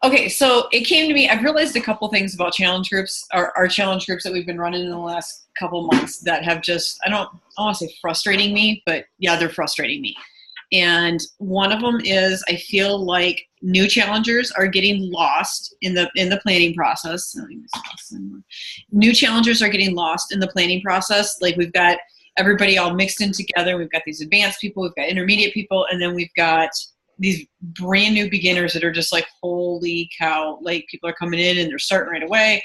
Okay, so it came to me. I've realized a couple things about challenge groups, our challenge groups that we've been running in the last couple months that have just, I don't want to say frustrating me, but yeah, they're frustrating me. And one of them is I feel like new challengers are getting lost in the planning process. New challengers are getting lost in the planning process. Like we've got everybody all mixed in together. We've got these advanced people, we've got intermediate people, and then we've got these brand new beginners that are just like, holy cow, like people are coming in and they're starting right away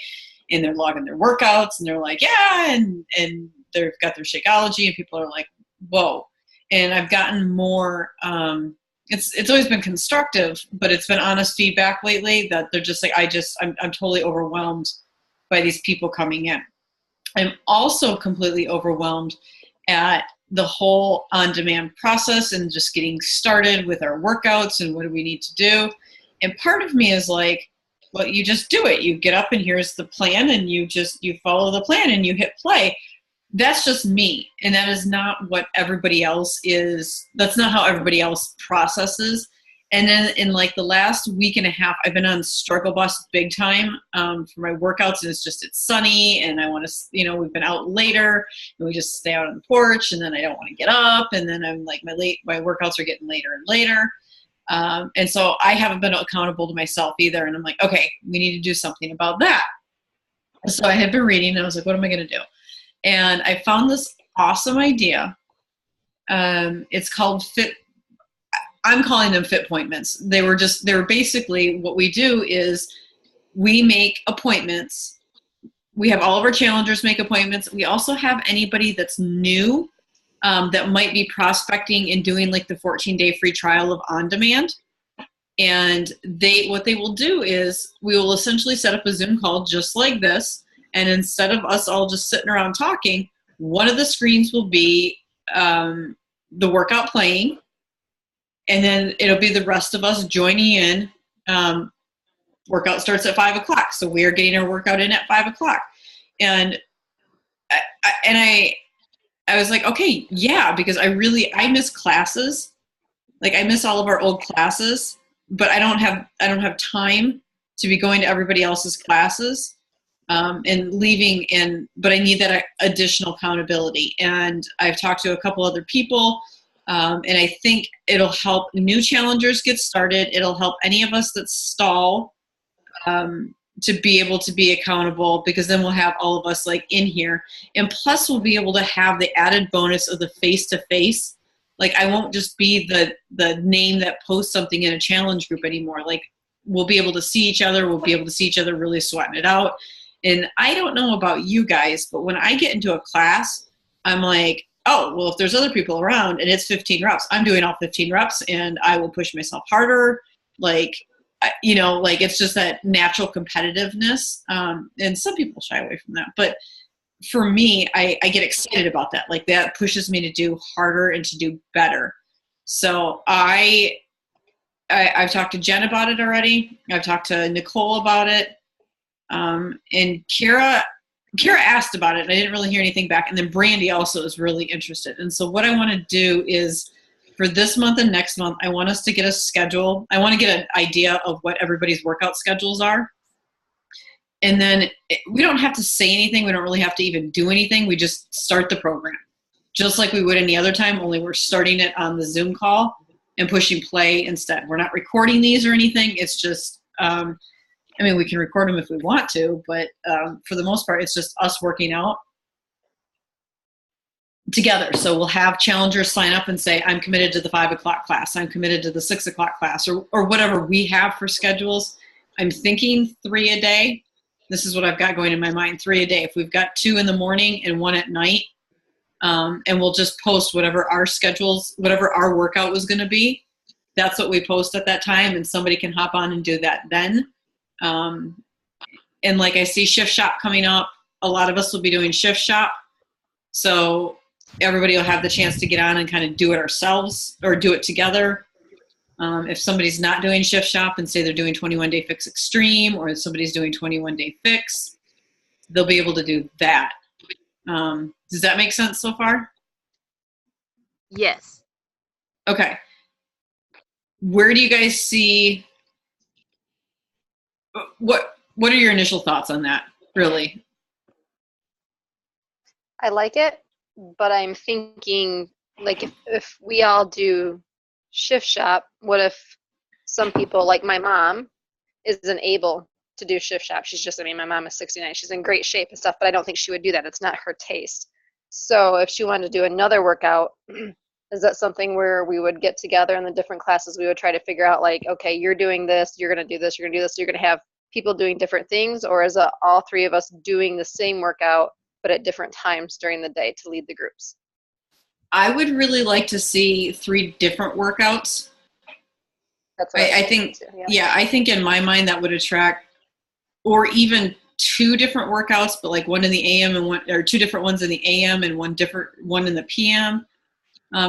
and they're logging their workouts and they're like, yeah, and they've got their Shakeology and people are like, whoa. And I've gotten more, it's always been constructive, but it's been honest feedback lately that they're just like, I'm totally overwhelmed by these people coming in. I'm also completely overwhelmed at the whole on-demand process and just getting started with our workouts and what do we need to do. And part of me is like, well, you just do it. You get up and here's the plan and you follow the plan and you hit play. That's just me. And that is not what everybody else is. That's not how everybody else processes. And then in like the last week and a half, I've been on struggle bus big time for my workouts. And it's sunny and I want to, we've been out later and we just stay out on the porch and then I don't want to get up. And then I'm like, my workouts are getting later and later. And so I haven't been accountable to myself either. And I'm like, okay, we need to do something about that. So I had been reading and I was like, what am I going to do? And I found this awesome idea. It's called I'm calling them FitPointments. They're basically what we do is we make appointments. We have all of our challengers make appointments. We also have anybody that's new that might be prospecting and doing like the 14-day free trial of On Demand. And what they will do is we will essentially set up a Zoom call just like this. And instead of us all just sitting around talking, one of the screens will be the workout playing. And then it'll be the rest of us joining in. Workout starts at 5 o'clock. So we are getting our workout in at 5 o'clock. And I was like, okay, yeah, because I miss classes. Like I miss all of our old classes, but I don't have time to be going to everybody else's classes and leaving. But I need that additional accountability. And I've talked to a couple other people. And I think it'll help new challengers get started. It'll help any of us that stall to be able to be accountable, because then we'll have all of us like in here. And plus we'll be able to have the added bonus of the face-to-face. Like I won't just be the name that posts something in a challenge group anymore. Like we'll be able to see each other. We'll be able to see each other really sweating it out. And I don't know about you guys, but when I get into a class, I'm like, oh, well, if there's other people around and it's 15 reps, I'm doing all 15 reps and I will push myself harder. Like, like it's just that natural competitiveness. And some people shy away from that. But for me, I get excited about that. Like that pushes me to do harder and to do better. So I've talked to Jen about it already. I've talked to Nicole about it. And Kara asked about it and I didn't really hear anything back. And then Brandy also is really interested. And so what I want to do is for this month and next month, I want us to get a schedule. I want to get an idea of what everybody's workout schedules are. And then we don't have to say anything. We don't really have to even do anything. We just start the program just like we would any other time, only we're starting it on the Zoom call and pushing play instead. We're not recording these or anything. It's just, we can record them if we want to, but for the most part, it's just us working out together. So we'll have challengers sign up and say, I'm committed to the 5 o'clock class. I'm committed to the 6 o'clock class or whatever we have for schedules. I'm thinking 3 a day. This is what I've got going in my mind, 3 a day. If we've got 2 in the morning and 1 at night, and we'll just post whatever our schedules, whatever our workout was going to be, that's what we post at that time. And somebody can hop on and do that then. And like I see shift shop coming up, a lot of us will be doing shift shop. So everybody will have the chance to get on and kind of do it ourselves or do it together. If somebody's not doing shift shop and say they're doing 21 Day Fix Extreme, or if somebody's doing 21 Day Fix, they'll be able to do that. Does that make sense so far? Yes. Okay. Where do you guys see what are your initial thoughts on that, really? I like it, but I'm thinking, like, if we all do shift shop, what if some people, like my mom, isn't able to do shift shop? She's just, I mean, my mom is 69. She's in great shape and stuff, but I don't think she would do that. It's not her taste. So if she wanted to do another workout, is that something where we would get together in the different classes? We would try to figure out, like, okay, you're doing this, you're going to do this, you're going to do this, you're going to have people doing different things, or is it all three of us doing the same workout but at different times during the day to lead the groups? I would really like to see 3 different workouts. That's what I think, too. yeah, I think in my mind that would attract, or even 2 different workouts, but like one in the AM and one, or 2 different ones in the AM and one in the PM,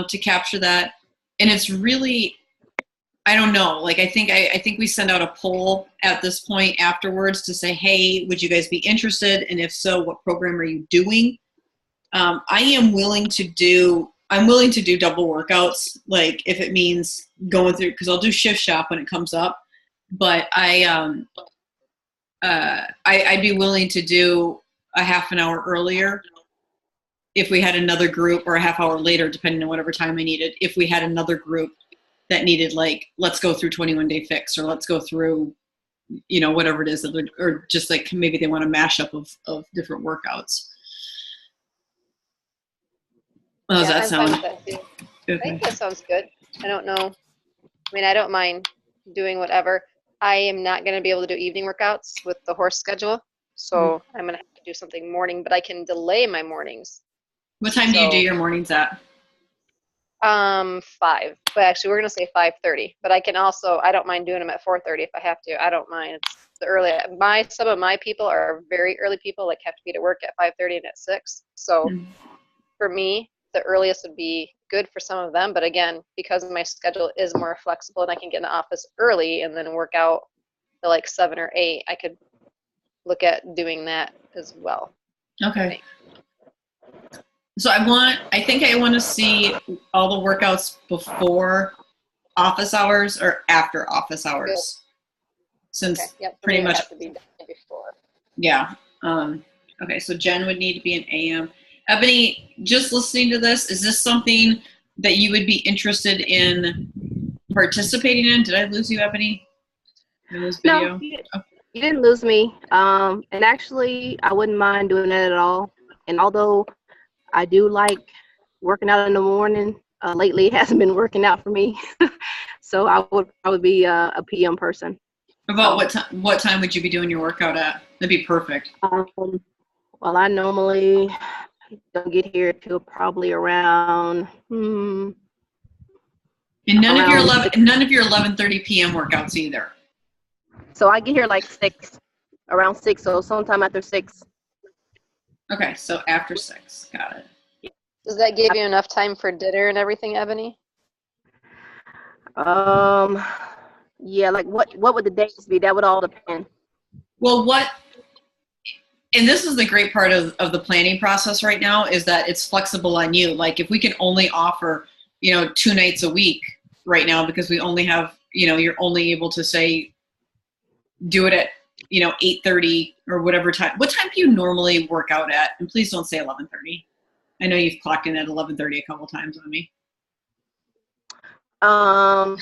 to capture that. And it's really, I don't know. Like, I think we send out a poll at this point afterwards to say, hey, would you guys be interested? And if so, what program are you doing? I'm willing to do double workouts. Like, if it means going through, because I'll do shift shop when it comes up. But I'd be willing to do a half an hour earlier if we had another group, or a half hour later, depending on whatever time I needed. If we had another group that needed, like, let's go through 21-day fix, or let's go through, whatever it is, or just like maybe they want a mashup of different workouts. How does that sound? I'm fine with that too. Okay. I think that sounds good. I don't know. I mean, I don't mind doing whatever. I am not going to be able to do evening workouts with the horse schedule, so I'm going to have to do something morning, but I can delay my mornings. What time do you do your mornings at? 5, but actually we're going to say 5:30, but I don't mind doing them at 4:30 if I have to. I don't mind. It's the early. Some of my people are very early people, like have to be to work at 5:30 and at 6. So for me, the earliest would be good for some of them, but again, because my schedule is more flexible and I can get in the office early and then work out at like 7 or 8, I could look at doing that as well. Okay. So I think I want to see all the workouts before office hours or after office hours. Good. Since pretty much have to be done before. Yeah. Okay, so Jen would need to be an AM. Ebony, just listening to this, is this something that you would be interested in participating in? Did I lose you, Ebony? Did I lose video? No, you didn't lose me. And actually, I wouldn't mind doing that at all. And although I do like working out in the morning, lately it hasn't been working out for me. So I would be a PM person. About what time would you be doing your workout at? That'd be perfect. Well, I normally don't get here till probably around. And none of your 11:30 p.m. workouts either. So I get here like around 6. So sometime after 6. Okay, so after 6, got it. Does that give you enough time for dinner and everything, Ebony? Yeah, like what would the days be? That would all depend. Well, and this is the great part of the planning process right now, is that it's flexible on you. Like, if we can only offer, 2 nights a week right now, because we only have, you're only able to say, do it at, 8:30 or whatever time. What time do you normally work out at? And please don't say 11:30. I know you've clocked in at 11:30 a couple times on me. No,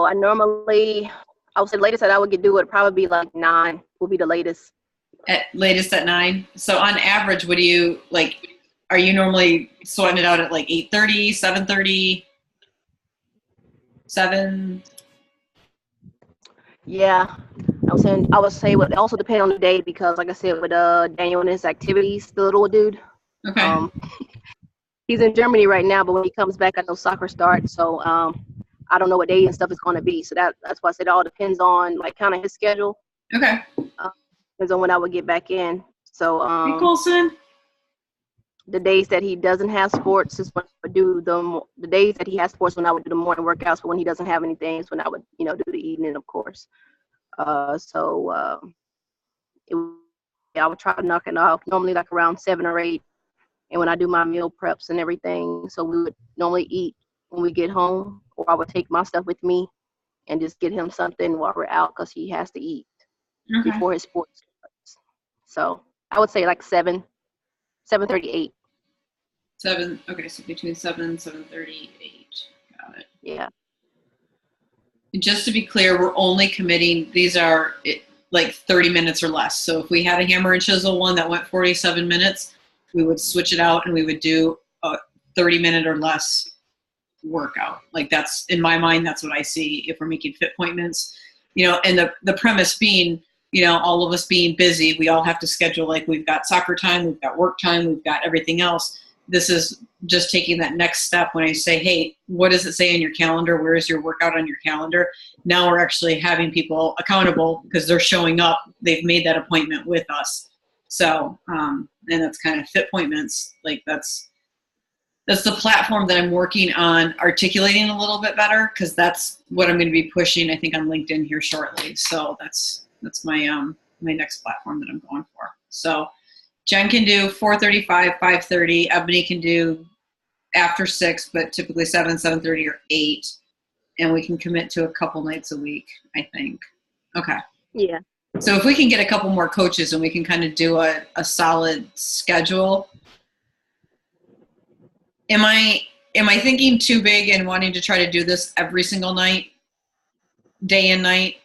I would say the latest that I would do would probably be like 9 would be the latest. At latest at 9. So on average, what do you like? Are you normally sorting it out at like 8:30, 7:30, 7? Yeah, I would say it would also depend on the day, because like I said, with Daniel and his activities, the little dude. Okay. He's in Germany right now, but when he comes back, I know soccer starts. So I don't know what day and stuff is going to be. So that's why I said it all depends on like kind of his schedule. Okay. Depends on when I would get back in. So hey, Colson. The days that he doesn't have sports is when I would do the days that he has sports, when I would do the morning workouts. But when he doesn't have anything, is when I would do the evening, of course. I would try to knock it off normally like around 7 or 8. And when I do my meal preps and everything, so we would normally eat when we get home, or I would take my stuff with me and just get him something while we're out, because he has to eat. before his sports starts. So I would say like 7:38. 7. Okay, so between 7 and 7:38. Got it. Yeah. And just to be clear, we're only committing, these are like 30 minutes or less. So if we had a hammer and chisel one that went 47 minutes, we would switch it out and we would do a 30-minute or less workout. Like that's, in my mind, that's what I see if we're making FitPointments. And the premise being, all of us being busy, we all have to schedule, like we've got soccer time, we've got work time, we've got everything else. This is just taking that next step when I say, hey, what does it say in your calendar? Where is your workout on your calendar? Now we're actually having people accountable because they're showing up. They've made that appointment with us. So, and that's kind of FitPointments. Like that's the platform that I'm working on articulating a little bit better, because that's what I'm going to be pushing, I think, on LinkedIn here shortly. So that's my my next platform that I'm going for. So Jen can do 4:35, 5:30. Ebony can do after 6, but typically 7, 7:30, or 8. And we can commit to a couple nights a week, I think. Okay. Yeah. So if we can get a couple more coaches and we can kind of do a solid schedule. Am I thinking too big and wanting to try to do this every single night, day and night,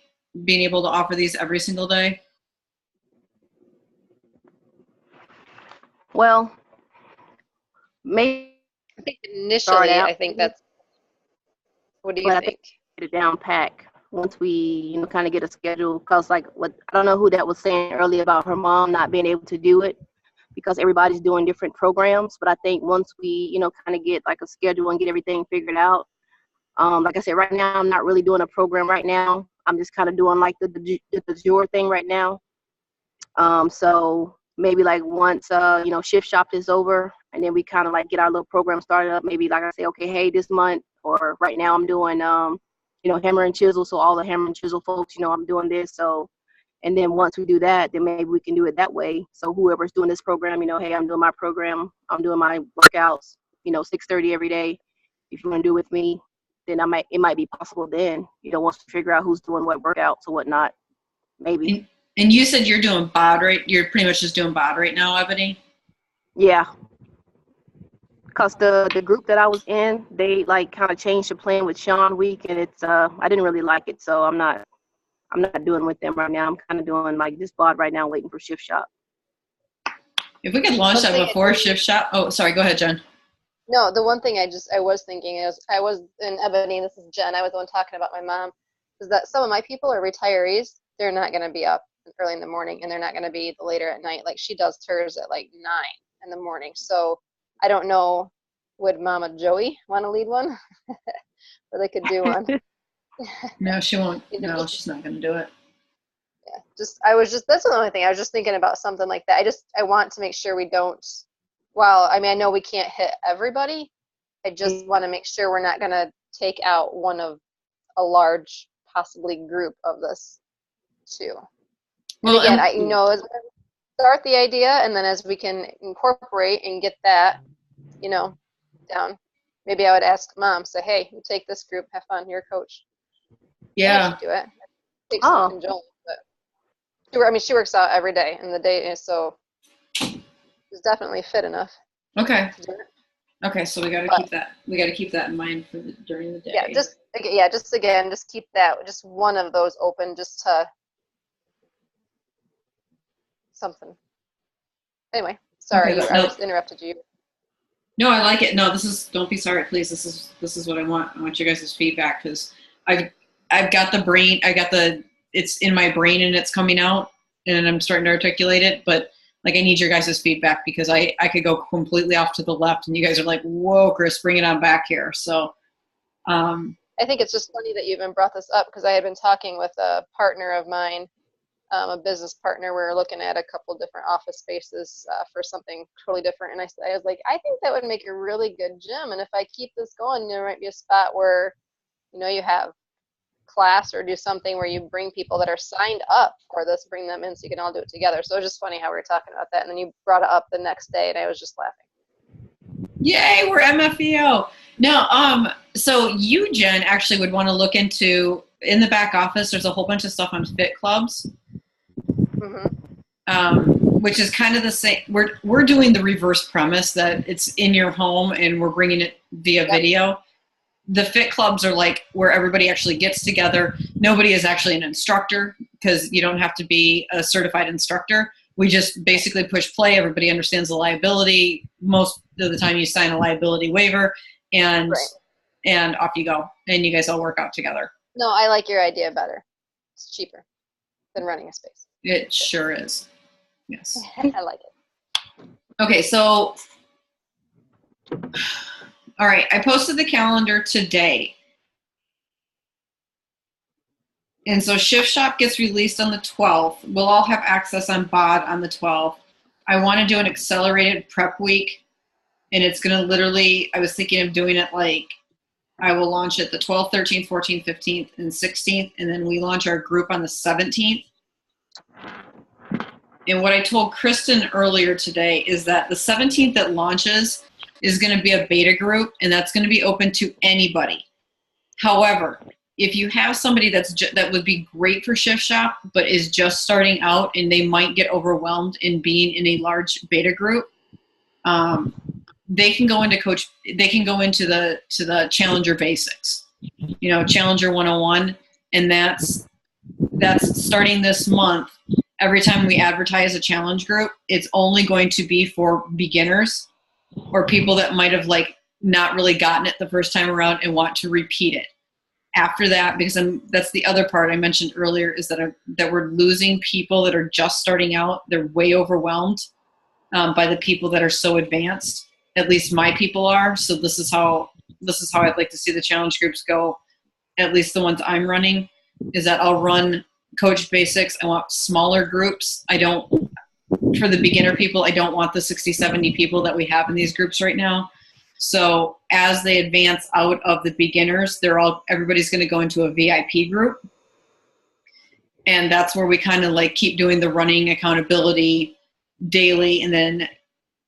being able to offer these every single day? Well, maybe I think initially, I think that's. What do you think? Get it down pack once we, kind of get a schedule. Because like what I don't know who that was saying earlier about her mom not being able to do it because everybody's doing different programs. But I think once we, kind of get like a schedule and get everything figured out. Like I said, right now I'm not really doing a program right now. I'm just kind of doing like the jour thing right now. So maybe like once shift shop is over and then we kind of like get our little program started up, maybe like I say, okay, hey, this month or right now I'm doing hammer and chisel, so all the hammer and chisel folks, I'm doing this. So and then once we do that, then maybe we can do it that way. So whoever's doing this program, hey, I'm doing my program, I'm doing my workouts, 6:30 every day. If you want to do it with me, then it might be possible then, once we figure out who's doing what workouts or whatnot, maybe. And you said you're doing bod, right? You're pretty much just doing bod right now, Ebony? Yeah. Because the group that I was in, they like kind of changed the plan with Sean Week, and it's I didn't really like it, so I'm not doing with them right now. I'm kind of doing like this bod right now, waiting for shift shop. If we could launch that before shift shop. Oh, sorry. Go ahead, Jen. No, the one thing I was thinking is I was in Ebony. This is Jen. I was the one talking about my mom. Is that some of my people are retirees? They're not going to be up early in the morning, and they're not going to be later at night. Like she does hers at like 9 in the morning. So I don't know. Would Mama Joey want to lead one, or they could do one? No, she won't. No, she's not going to do it. Yeah, that's the only thing. I was just thinking about something like that. I want to make sure we don't. Well, I mean, I know we can't hit everybody. I just want to make sure we're not going to take out one of a large, possibly group of this too. Well, and again, start the idea, and then as we can incorporate and get that, down. Maybe I would ask Mom, say, hey, you take this group, have fun, you're a coach. Yeah. Do it. Take some control, but she works out every day in the day, so she's definitely fit enough. Okay. Okay, so we got to keep that. We got to keep that in mind for during the day. Yeah, just keep that, just one of those open, just to something. Anyway, sorry, I just interrupted you. No, I like it. No, don't be sorry, please. This is what I want. I want you guys' feedback, because I've got the brain. It's in my brain and it's coming out and I'm starting to articulate it. But like, I need your guys' feedback, because I could go completely off to the left and you guys are like, whoa, Chris, bring it on back here. So, I think it's just funny that you even brought this up, because I had been talking with a partner of mine, a business partner. We were looking at a couple different office spaces for something totally different. And I was like, I think that would make a really good gym. And if I keep this going, there might be a spot where, you have class or do something where you bring people that are signed up for this, bring them in so you can all do it together. So it was just funny how we were talking about that. And then you brought it up the next day and I was just laughing. Yay, we're MFEO. No, so you, Jen, actually would want to look into, in the back office, there's a whole bunch of stuff on Fit Clubs. which is kind of the same. We're doing the reverse premise that it's in your home and we're bringing it via video. The fit clubs are like where everybody actually gets together. Nobody is actually an instructor because you don't have to be a certified instructor. We just basically push play. Everybody understands the liability. Most of the time you sign a liability waiver and off you go. And you guys all work out together. No, I like your idea better. It's cheaper than running a space. It sure is. Yes. I like it. Okay, so, all right, I posted the calendar today. And so Shift Shop gets released on the 12th. We'll all have access on BOD on the 12th. I want to do an accelerated prep week. And it's going to literally, I was thinking of doing it like, I will launch it the 12th, 13th, 14th, 15th, and 16th. And then we launch our group on the 17th. And what I told Kristen earlier today is that the 17th that launches is going to be a beta group, and that's going to be open to anybody. However, if you have somebody that would be great for Shift Shop, but is just starting out and they might get overwhelmed in being in a large beta group, they can go into the Challenger Basics, Challenger 101, and that's starting this month. Every time we advertise a challenge group, it's only going to be for beginners or people that might have not really gotten it the first time around and want to repeat it. After that, because that's the other part I mentioned earlier, is that we're losing people that are just starting out. They're way overwhelmed by the people that are so advanced. At least my people are. So this is how I'd like to see the challenge groups go. At least the ones I'm running is that I'll run Coach Basics. I want smaller groups. For the beginner people, I don't want the 60, 70 people that we have in these groups right now. So as they advance out of the beginners, everybody's going to go into a VIP group. And that's where we kind of keep doing the running accountability daily. And then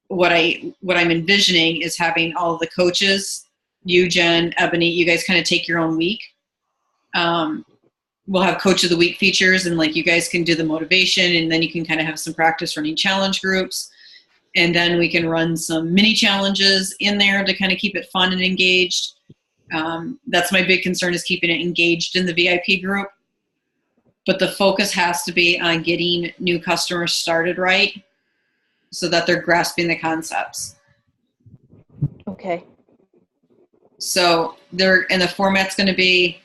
what I'm envisioning is having all of the coaches, you, Jen, Ebony, you guys kind of take your own week. We'll have Coach of the Week features, and you guys can do the motivation, and then you can kind of have some practice running challenge groups. And then we can run some mini challenges in there to kind of keep it fun and engaged. That's my big concern, is keeping it engaged in the VIP group. But the focus has to be on getting new customers started right so that they're grasping the concepts. Okay. So the format's going to be,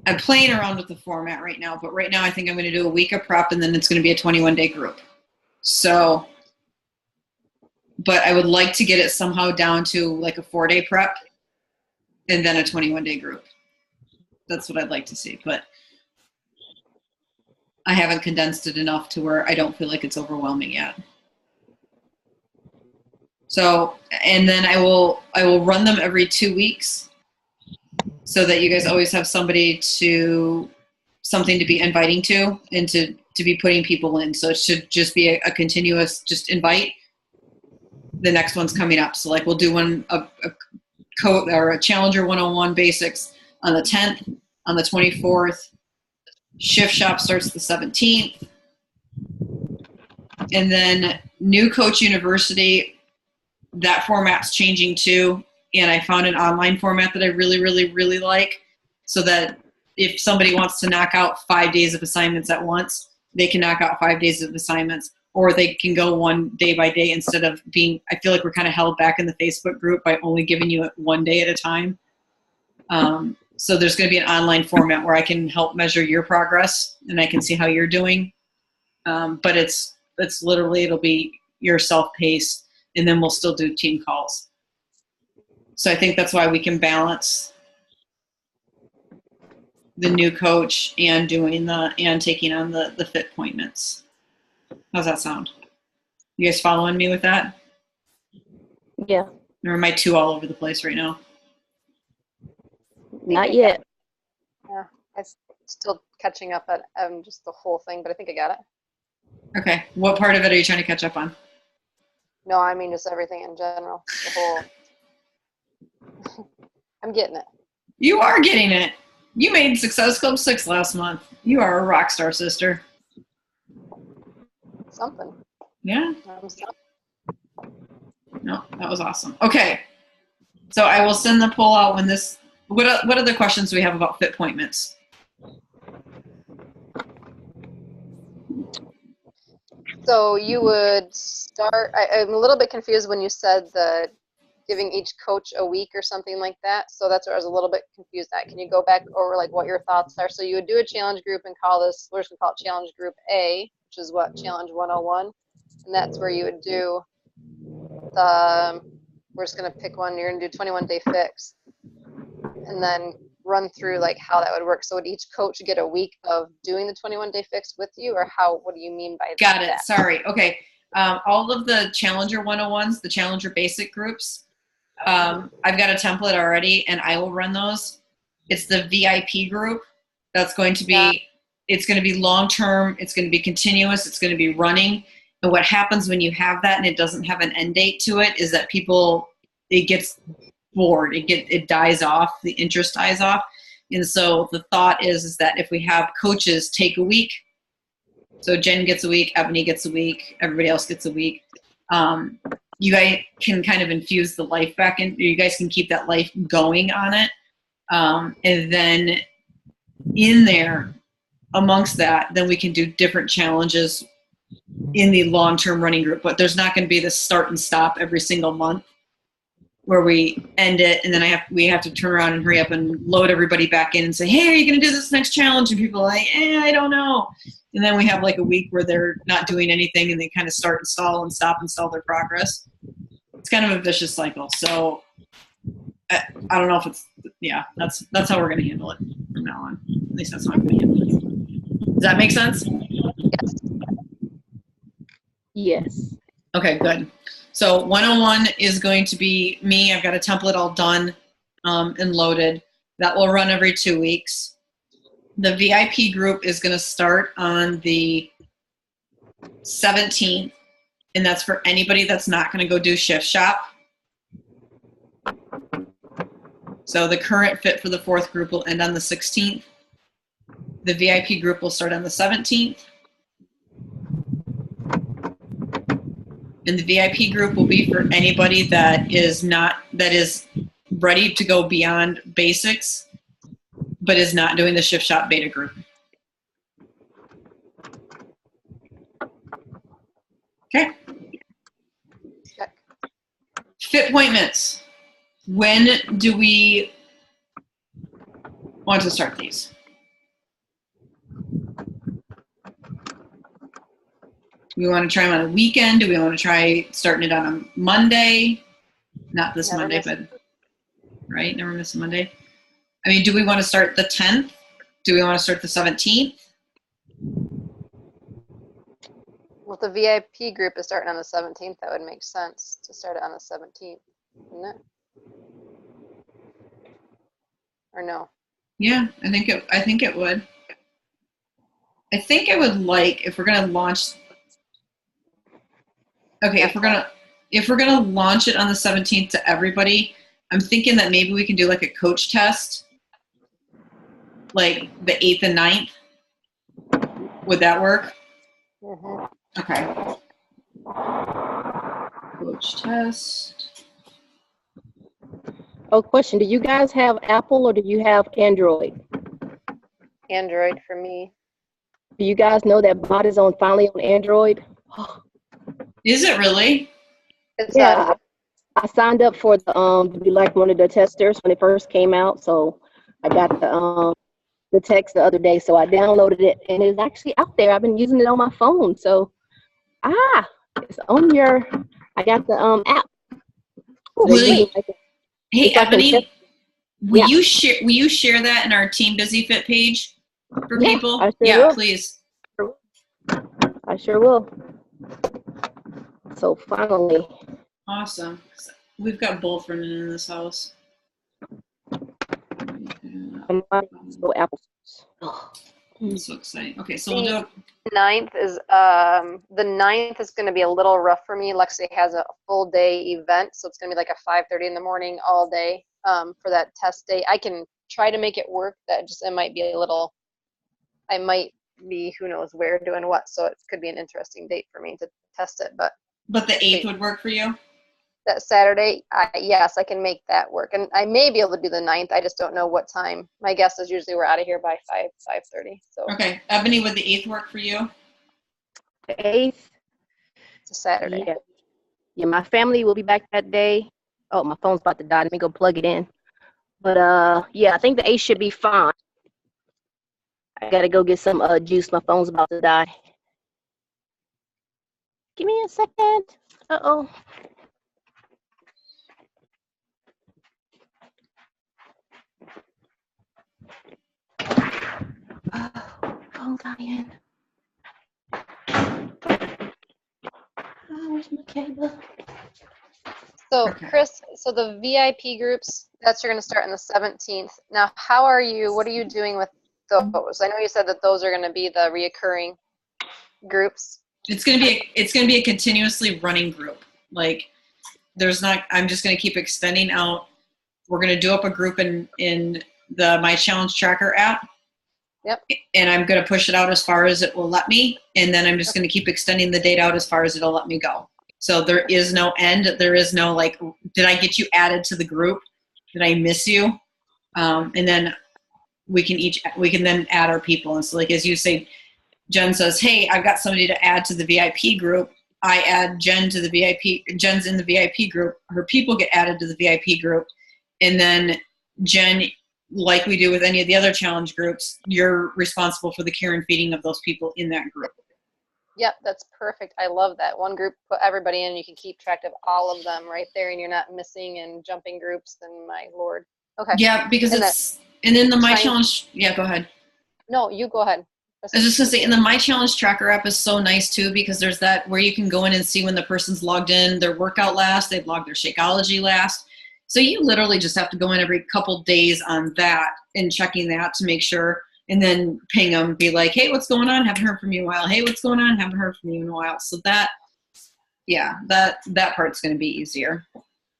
I'm playing around with the format right now, but right now I think I'm going to do a week of prep, and then it's going to be a 21-day group. So, but I would like to get it somehow down to a 4-day prep and then a 21-day group. That's what I'd like to see, but I haven't condensed it enough to where I don't feel like it's overwhelming yet. So, and then I will run them every 2 weeks so that you guys always have something to be inviting to and to be putting people in. So it should just be a continuous, just invite. The next one's coming up. So we'll do a Challenger 101 Basics on the 10th, on the 24th. Shift Shop starts the 17th. And then New Coach University, that format's changing too. And I found an online format that I really, really, really like, so that if somebody wants to knock out 5 days of assignments at once, they can knock out 5 days of assignments, or they can go one day by day instead of I feel like we're kind of held back in the Facebook group by only giving you it 1 day at a time. So there's going to be an online format where I can help measure your progress and I can see how you're doing. But it's literally, it'll be your self-paced, and then we'll still do team calls. So I think that's why we can balance the new coach and taking on the FitPointments. How's that sound? You guys following me with that? Yeah. Or am I too all over the place right now? Not yet. Yeah, I'm still catching up at just the whole thing, but I think I got it. Okay. What part of it are you trying to catch up on? No, I mean just everything in general. The whole. I'm getting it. You are getting it. You made Success Club 6 last month. You are a rock star, sister. something. Yeah. No, that was awesome. Okay. So I will send the poll out when this, what other questions do we have about FitPointments? So you would start, I'm a little bit confused when you said the giving each coach a week or something like that. So that's where I was a little bit confused at. Can you go back over like what your thoughts are? So you would do a challenge group and call this, we're just gonna call it challenge group A, which is what, challenge 101. And that's where you would do the, we're just gonna pick one, you're gonna do 21-day fix. And then run through like how that would work. So would each coach get a week of doing the 21-day fix with you, or how, what do you mean by that? Got it. Sorry. Okay. All of the Challenger 101s, the Challenger basic groups, I've got a template already and I will run those. It's the VIP group that's going to be, it's going to be long-term. It's going to be continuous. It's going to be running. And what happens when you have that and it doesn't have an end date to it is that people, it gets bored. It dies off. The interest dies off. And so the thought is that if we have coaches take a week, so Jen gets a week, Ebony gets a week, everybody else gets a week, you guys can kind of infuse the life back in. You guys can keep that life going on it. And then in there, amongst that, then we can do different challenges in the long-term running group. But there's not going to be this start and stop every single month where we end it and then we have to turn around and hurry up and load everybody back in and say, hey, are you going to do this next challenge? And people are like, I don't know. And then we have like a week where they're not doing anything and they kind of start and stall and stop and stall their progress. It's kind of a vicious cycle. So I don't know if it's, yeah, that's how we're going to handle it from now on. At least that's how I'm going to handle it. Does that make sense? Yes. Okay, good. So 101 is going to be me. I've got a template all done and loaded. That will run every 2 weeks. The VIP group is going to start on the 17th, and that's for anybody that's not going to go do shift shop. So the current Fit for the Fourth group will end on the 16th. The VIP group will start on the 17th. And the VIP group will be for anybody that is ready to go beyond basics, but is not doing the shift shop beta group. Okay. FitPointments. When do we want to start these? Do we want to try them on a weekend? Do we want to try starting it on a Monday? Not this Monday, but right? Never miss a Monday. I mean, do we want to start the 10th? Do we want to start the 17th? Well, the VIP group is starting on the 17th. That would make sense to start it on the 17th, wouldn't it? Or no? Yeah, I think it would. I think I would like, if we're going to launch. Okay, if we're gonna launch it on the 17th to everybody, I'm thinking that maybe we can do like a coach test, like the 8th and 9th. Would that work? Mm-hmm. Okay. Coach test. Oh, question. Do you guys have Apple or do you have Android? Android for me. Do you guys know that bot is finally on Android? Is it really? It's Yeah, I signed up for the to be like one of the testers when it first came out. So I got the text the other day. So I downloaded it and it's actually out there. I've been using it on my phone. So it's on your. I got the app. So hey, Ebony, will you share that in our Team Busy Fit page for people? I sure will. Please. I sure will. So finally. Awesome. We've got both running in this house. I'm so exciting. Okay, so we'll do it. The 9th is going to be a little rough for me. Lexi has a full day event, so it's going to be like a 5:30 in the morning all day for that test day. I can try to make it work. It might be a little. I might be who knows where doing what. So it could be an interesting date for me to test it. But the 8th would work for you? That Saturday, yes, I can make that work. And I may be able to do the 9th. I just don't know what time. My guess is usually we're out of here by 5:30. So Okay. Ebony, would the 8th work for you? The 8th? it's a Saturday. Yeah. Yeah, my family will be back that day. Oh, my phone's about to die. Let me go plug it in. But yeah, I think the 8th should be fine. I gotta go get some juice. My phone's about to die. Give me a second. Uh-oh. Oh, phone dying. Oh, where's my cable? So Okay. Chris, so the VIP groups, that's you're going to start on the 17th. Now, what are you doing with those? I know you said that those are going to be the reoccurring groups. It's gonna be a continuously running group. Like I'm just gonna keep extending out. We're gonna do up a group in the My Challenge Tracker app. Yep. And I'm gonna push it out as far as it will let me, and then I'm just gonna keep extending the date out as far as it'll let me go. So there is no end. There is no like, did I get you added to the group? Did I miss you? And then we can then add our people. And so like as you say, Jen says, hey, I've got somebody to add to the VIP group. I add Jen to the VIP. Jen's in the VIP group. Her people get added to the VIP group. And then Jen, like we do with any of the other challenge groups, you're responsible for the care and feeding of those people in that group. Yep, that's perfect. I love that. One group, put everybody in, you can keep track of all of them right there, and you're not missing and jumping groups, and my Lord. Okay. Yeah, because and then the My Challenge, yeah, go ahead. No, you go ahead. I was just going to say, and the My Challenge Tracker app is so nice too, because there's that where you can go in and see when the person's logged in their workout last, they've logged their Shakeology last. So you literally just have to go in every couple days on that and checking that to make sure, and then ping them, be like, hey, what's going on? Haven't heard from you in a while. Hey, what's going on? Haven't heard from you in a while. So that part's going to be easier.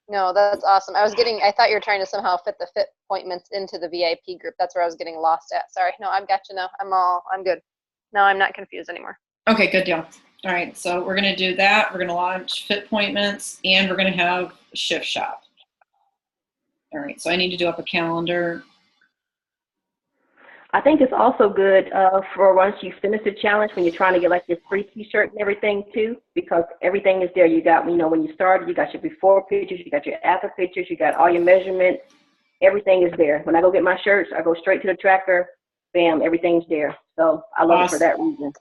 No, that's awesome. I thought you were trying to somehow fit the FitPointments into the VIP group. That's where I was getting lost at. Sorry. No, I've got you now. I'm good. No, I'm not confused anymore. Okay, good deal. All right, so we're going to do that. We're going to launch FitPointments, and we're going to have Shift Shop. All right, so I need to do up a calendar. I think it's also good for once you finish the challenge when you're trying to get like your free t-shirt and everything too, because everything is there. You got, when you started, you got your before pictures, you got your after pictures, you got all your measurements. Everything is there. When I go get my shirts, I go straight to the tracker. Bam, everything's there. So I love it for that reason.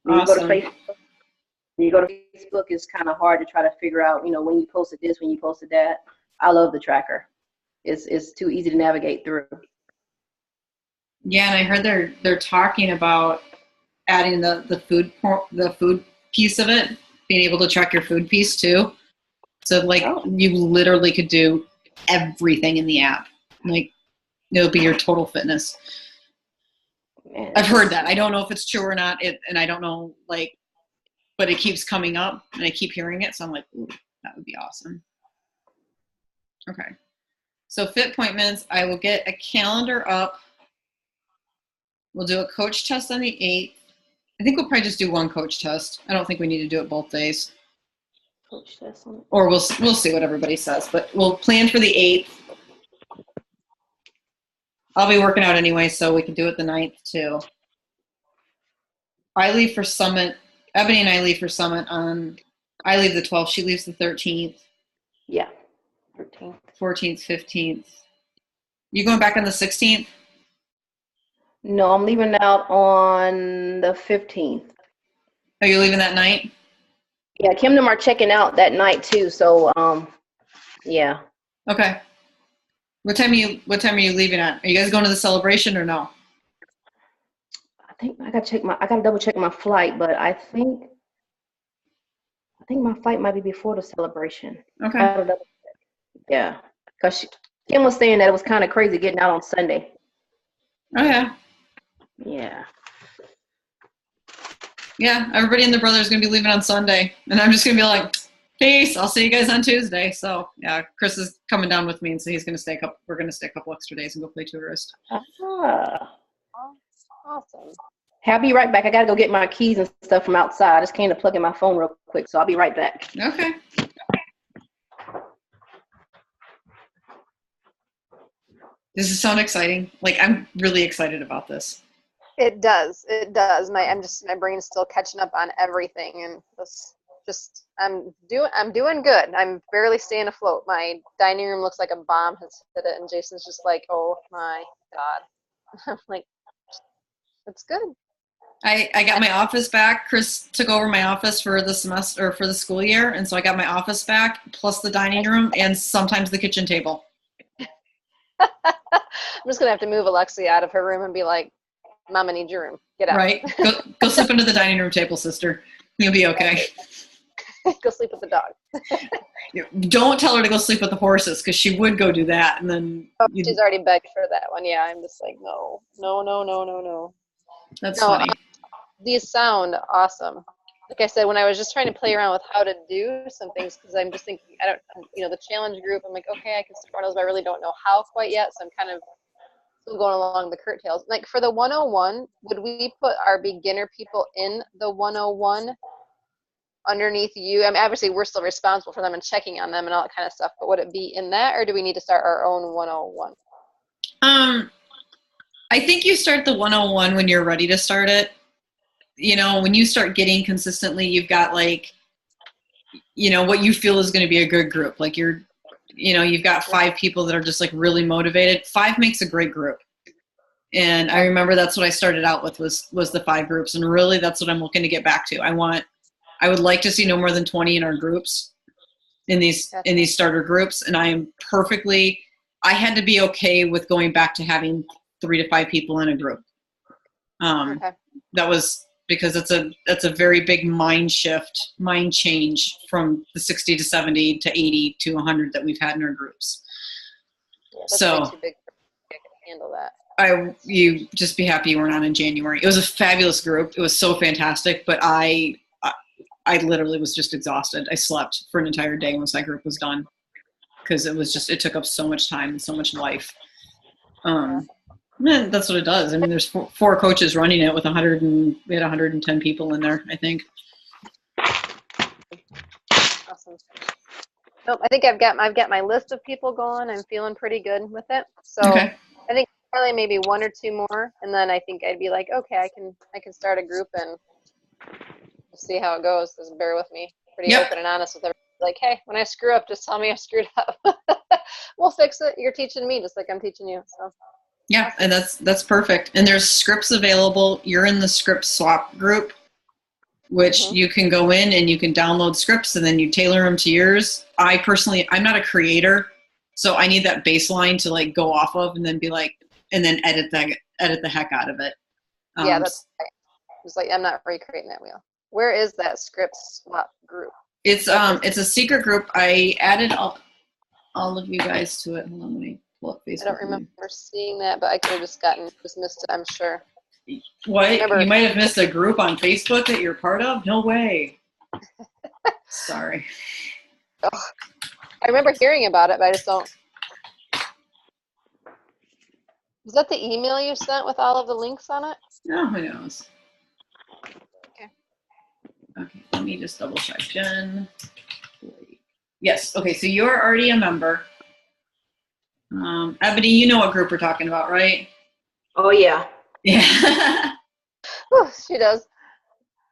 When you go to Facebook, it's kind of hard to try to figure out, when you posted this, when you posted that. I love the tracker. It's too easy to navigate through. Yeah, and I heard they're talking about adding the food piece of it, being able to track your food piece too. So you literally could do everything in the app. Like it'll be your total fitness. Man. I've heard that. I don't know if it's true or not. And I don't know but it keeps coming up and I keep hearing it. So I'm like, ooh, that would be awesome. Okay. So FitPointments, I will get a calendar up. We'll do a coach test on the 8th. I think we'll probably just do one coach test. I don't think we need to do it both days. Coach test on or we'll see what everybody says, but we'll plan for the 8th. I'll be working out anyway, so we can do it the 9th too. I leave for Summit. Ebony and I leave for Summit I leave the 12th. She leaves the 13th. Yeah, 13th. 14th, 15th. You going back on the 16th? No, I'm leaving out on the 15th. Are you leaving that night? Yeah, Kim and them are checking out that night too. So, yeah. Okay. What time are you leaving at? Are you guys going to the celebration or no? I think I gotta double check my flight, but I think my flight might be before the celebration. Okay. Yeah, because Kim was saying that it was kind of crazy getting out on Sunday. Oh yeah. Yeah. Yeah, everybody and their brother is going to be leaving on Sunday. And I'm just going to be like, peace, I'll see you guys on Tuesday. So, yeah, Chris is coming down with me, and so we're going to stay a couple extra days and go play tourist. Awesome. Hey, I'll be right back. I gotta go get my keys and stuff from outside. I just came to plug in my phone real quick, so I'll be right back. Okay. Does it sound exciting? Like, I'm really excited about this. It does. It does. My brain's still catching up on everything, and I'm doing good. I'm barely staying afloat. My dining room looks like a bomb has hit it, and Jason's just like, "Oh my God." I'm like, "It's good." I got my office back. Chris took over my office for the semester or for the school year, and so I got my office back plus the dining room and sometimes the kitchen table. I'm just gonna have to move Alexia out of her room and be like, "Mom, I need your room. Get out." Right? Go sleep under the dining room table, sister. You'll be okay. Go sleep with the dog. Don't tell her to go sleep with the horses because she would go do that, and then she's already begged for that one. Yeah, I'm just like, no. That's funny. These sound awesome. Like I said, when I was just trying to play around with how to do some things, because I'm just thinking, the challenge group, I'm like, okay, I can start those, but I really don't know how quite yet, so I'm kind of still going along the curtails. Like for the 101, would we put our beginner people in the 101 underneath you? I mean, obviously we're still responsible for them and checking on them and all that kind of stuff, but would it be in that, or do we need to start our own 101? I think you start the 101 when you're ready to start it. When you start getting consistently, you've got what you feel is going to be a good group. Like you've got 5 people that are just like really motivated. 5 makes a great group. And I remember that's what I started out with was the 5 groups. And really that's what I'm looking to get back to. I would like to see no more than 20 in our groups, in these starter groups. And I had to be okay with going back to having 3 to 5 people in a group. That was because it's a very big mind change from the 60 to 70 to 80 to 100 that we've had in our groups. Yeah, that's way too big for me. I can handle that. You just be happy you weren't on in January. It was a fabulous group. It was so fantastic, but I literally was just exhausted. I slept for an entire day once that group was done because it took up so much time and so much life. That's what it does. I mean, there's 4 coaches running it with we had 110 people in there, I think. Awesome. Nope, I think I've got my list of people going. I'm feeling pretty good with it. So okay. I think probably maybe 1 or 2 more, and then I think I'd be like, okay, I can start a group and see how it goes. Just bear with me. Pretty open and honest with everybody. Like, hey, when I screw up, just tell me I screwed up. We'll fix it. You're teaching me just like I'm teaching you. So. Yeah, and that's perfect. And there's scripts available. You're in the script swap group, which you can go in and you can download scripts and then you tailor them to yours. I'm not a creator, so I need that baseline to like go off of and then be like, and then edit the heck out of it. Yeah, that's right. It's like I'm not recreating that wheel. Where is that script swap group? It's a secret group. I added all of you guys to it. Hold on, let me pull up Facebook. I don't remember seeing that, but I could have just missed it, I'm sure. What? You might have missed a group on Facebook that you're part of? No way. Sorry. Oh, I remember hearing about it, but I just don't. Was that the email you sent with all of the links on it? No, who knows? Okay, let me just double check. Jen. Yes, okay, so you're already a member. Ebony, you know what group we're talking about, right? Oh, yeah. Yeah. Oh, she does.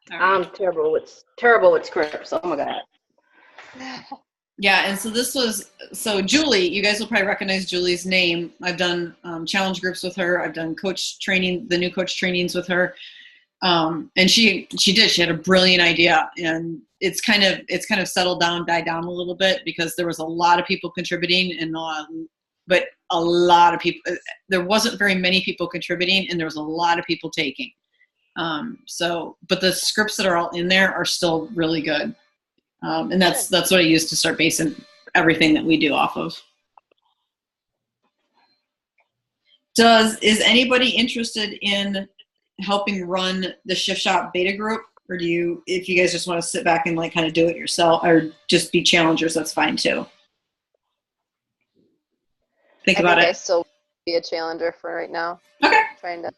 Right. I'm terrible with scripts. Oh, my God. Yeah, and so Julie, you guys will probably recognize Julie's name. I've done challenge groups with her. I've done the new coach trainings with her. And she had a brilliant idea, and it's kind of died down a little bit because there was a lot of people contributing but a lot of people, there wasn't very many people contributing and there was a lot of people taking. But the scripts that are all in there are still really good. And that's what I use to start basing everything that we do off of. Is anybody interested in helping run the Shift Shop beta group, or if you guys just want to sit back and like kind of do it yourself or just be challengers, that's fine too. Think about it. I still be a challenger for right now. Okay. Trying to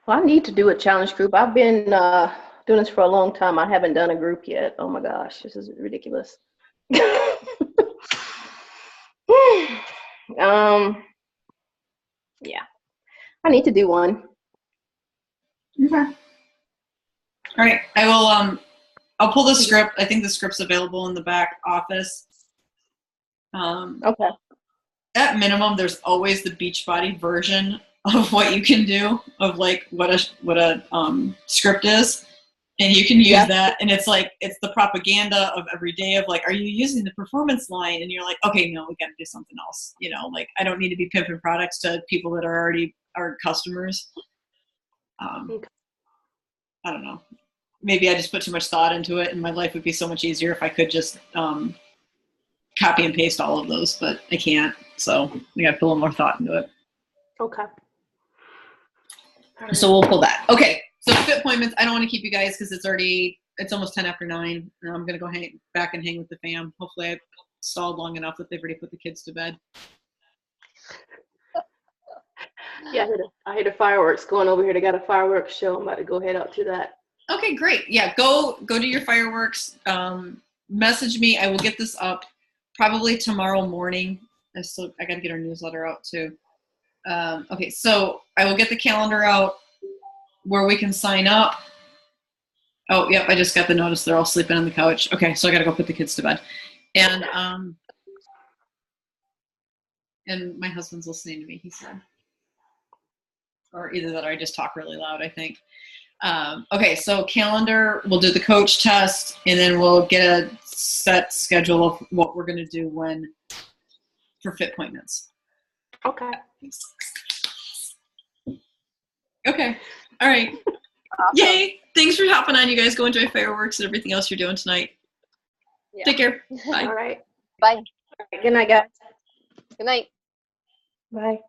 Well, I need to do a challenge group. I've been doing this for a long time. I haven't done a group yet. Oh my gosh, this is ridiculous. Yeah, I need to do one. Okay. All right. I will. I'll pull the script. I think the script's available in the back office. Okay. At minimum, there's always the Beachbody version of what you can do, of like what a script is, and you can use that. And it's like it's the propaganda of every day of like, are you using the performance line? And you're like, okay, no, we got to do something else. You know, like I don't need to be pimping products to people that are already our customers. Okay. I don't know. Maybe I just put too much thought into it, and my life would be so much easier if I could just copy and paste all of those, but I can't. So we got to put a little more thought into it. Okay. So we'll pull that. Okay. So FitPointments, I don't want to keep you guys because it's almost 10 after 9. And I'm going to go back and hang with the fam. Hopefully I've stalled long enough that they've already put the kids to bed. Yeah, I hear the fireworks going over here. They got a fireworks show. I'm about to go head out to that. Okay, great. Yeah, go do your fireworks. Message me. I will get this up probably tomorrow morning. I got to get our newsletter out too. Okay, so I will get the calendar out where we can sign up. Oh, yep, I just got the notice they're all sleeping on the couch. Okay, so I got to go put the kids to bed. And my husband's listening to me, he said. Or either that or I just talk really loud, I think. Okay, so calendar, we'll do the coach test, and then we'll get a set schedule of what we're going to do for FitPointments. Okay. Okay. All right. Awesome. Yay. Thanks for hopping on. You guys go enjoy fireworks and everything else you're doing tonight. Yeah. Take care. Bye. All right. Bye. All right. Good night, guys. Good night. Bye.